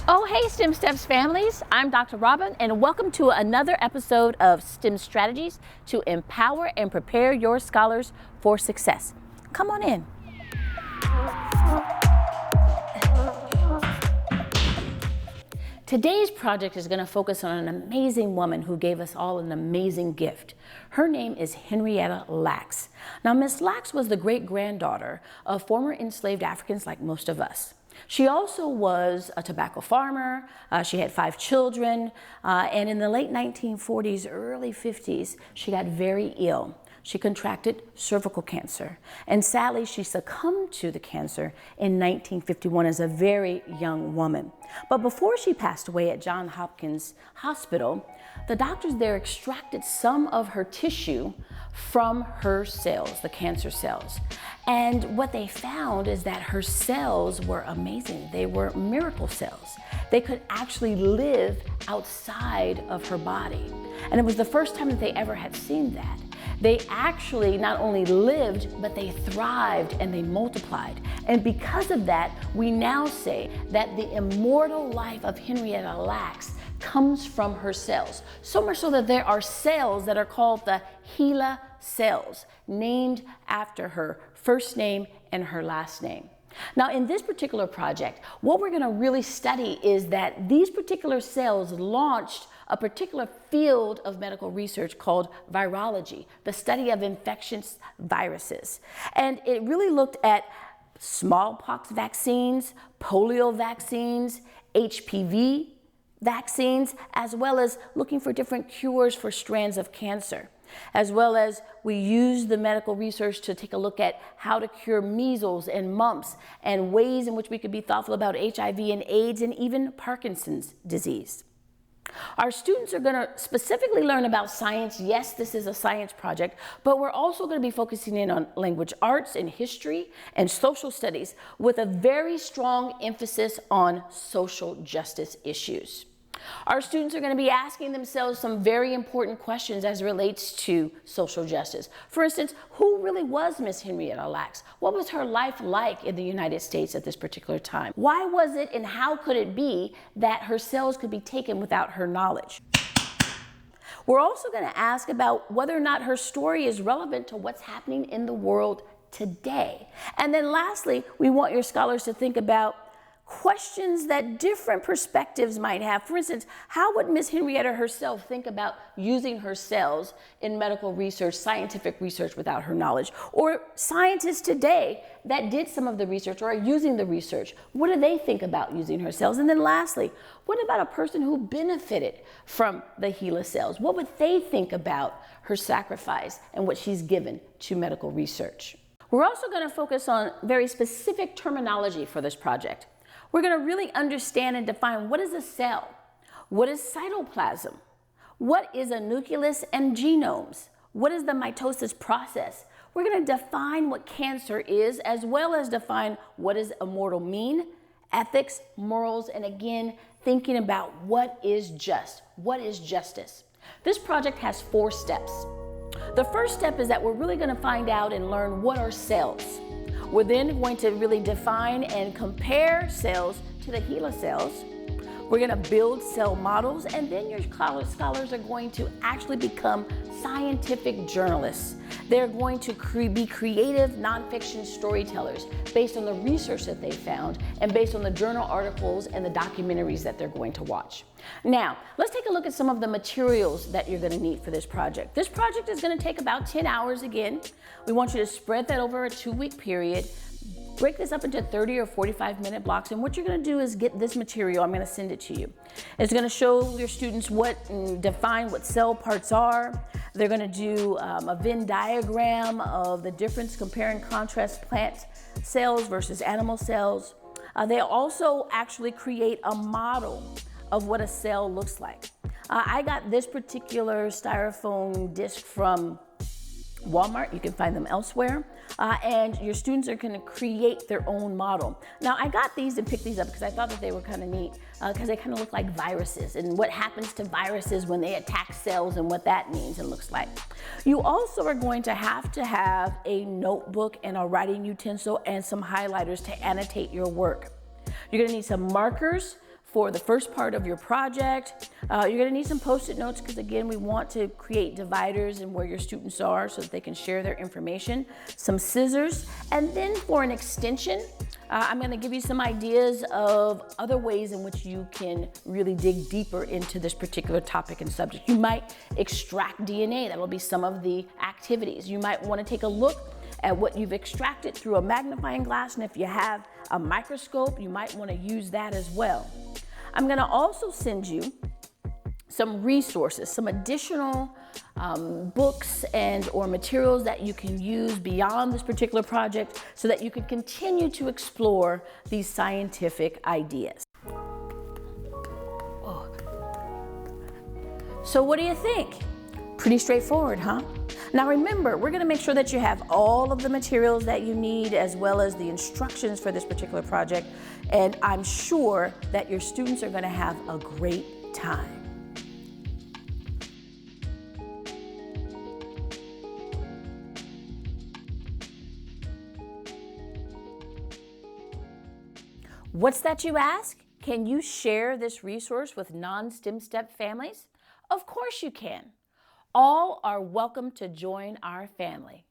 Oh, hey, STEM Steps families. I'm Dr. Robin, and welcome to another episode of STEM Strategies to empower and prepare your scholars for success. Come on in. Today's project is going to focus on an amazing woman who gave us all an amazing gift. Her name is Henrietta Lacks. Now, Miss Lacks was the great-granddaughter of former enslaved Africans like most of us. She also was a tobacco farmer. She had 5 children, and in the late 1940s, early 50s, she got very ill. She contracted cervical cancer, and sadly, she succumbed to the cancer in 1951 as a very young woman. But before she passed away at Johns Hopkins Hospital, the doctors there extracted some of her tissue from her cells, the cancer cells. And what they found is that her cells were amazing. They were miracle cells. They could actually live outside of her body. And it was the first time that they ever had seen that. They actually not only lived, but they thrived and they multiplied. And because of that, we now say that the immortal life of Henrietta Lacks comes from her cells. So much so that there are cells that are called the HeLa cells, named after her first name and her last name. Now, in this particular project, what we're going to really study is that these particular cells launched a particular field of medical research called virology, the study of infectious viruses. And it really looked at smallpox vaccines, polio vaccines, HPV vaccines, as well as looking for different cures for strands of cancer. As well as we use the medical research to take a look at how to cure measles and mumps and ways in which we could be thoughtful about HIV and AIDS and even Parkinson's disease. Our students are going to specifically learn about science. Yes, this is a science project, but we're also going to be focusing in on language arts and history and social studies with a very strong emphasis on social justice issues. Our students are going to be asking themselves some very important questions as it relates to social justice. For instance, who really was Miss Henrietta Lacks? What was her life like in the United States at this particular time? Why was it and how could it be that her cells could be taken without her knowledge? We're also going to ask about whether or not her story is relevant to what's happening in the world today. And then lastly, we want your scholars to think about questions that different perspectives might have. For instance, how would Miss Henrietta herself think about using her cells in medical research, scientific research without her knowledge? Or scientists today that did some of the research or are using the research, what do they think about using her cells? And then lastly, what about a person who benefited from the HeLa cells? What would they think about her sacrifice and what she's given to medical research? We're also going to focus on very specific terminology for this project. We're going to really understand and define what is a cell, what is cytoplasm, what is a nucleus and genomes, what is the mitosis process. We're going to define what cancer is, as well as define what does immortal mean, ethics, morals, and again, thinking about what is just, what is justice. This project has 4 steps. The first step is that we're really going to find out and learn what are cells. We're then going to really define and compare cells to the HeLa cells. We're going to build cell models, and then your scholars are going to actually become scientific journalists. They're going to be creative nonfiction storytellers based on the research that they found and based on the journal articles and the documentaries that they're going to watch. Now, let's take a look at some of the materials that you're going to need for this project. This project is going to take about 10 hours again. We want you to spread that over a 2-week period. Break this up into 30 or 45-minute blocks, and what you're going to do is get this material. I'm going to send it to you. It's going to show your students define what cell parts are. They're going to do a Venn diagram of the difference, compare and contrast plant cells versus animal cells. They also actually create a model of what a cell looks like. I got this particular styrofoam disc from Walmart, you can find them elsewhere, and your students are going to create their own model. Now, I got these and picked these up because I thought that they were kind of neat, because they kind of look like viruses and what happens to viruses when they attack cells and what that means and looks like. You also are going to have a notebook and a writing utensil and some highlighters to annotate your work. You're going to need some markers for the first part of your project. You're going to need some Post-it notes because, again, we want to create dividers and where your students are so that they can share their information. Some scissors. And then for an extension, I'm going to give you some ideas of other ways in which you can really dig deeper into this particular topic and subject. You might extract DNA. That will be some of the activities. You might want to take a look at what you've extracted through a magnifying glass, and if you have a microscope, you might want to use that as well. I'm going to also send you some resources, some additional books and or materials that you can use beyond this particular project so that you can continue to explore these scientific ideas. Oh. So what do you think? Pretty straightforward, huh? Now remember, we're going to make sure that you have all of the materials that you need as well as the instructions for this particular project, and I'm sure that your students are going to have a great time. What's that, you ask? Can you share this resource with non-STEM STEP families? Of course you can. All are welcome to join our family.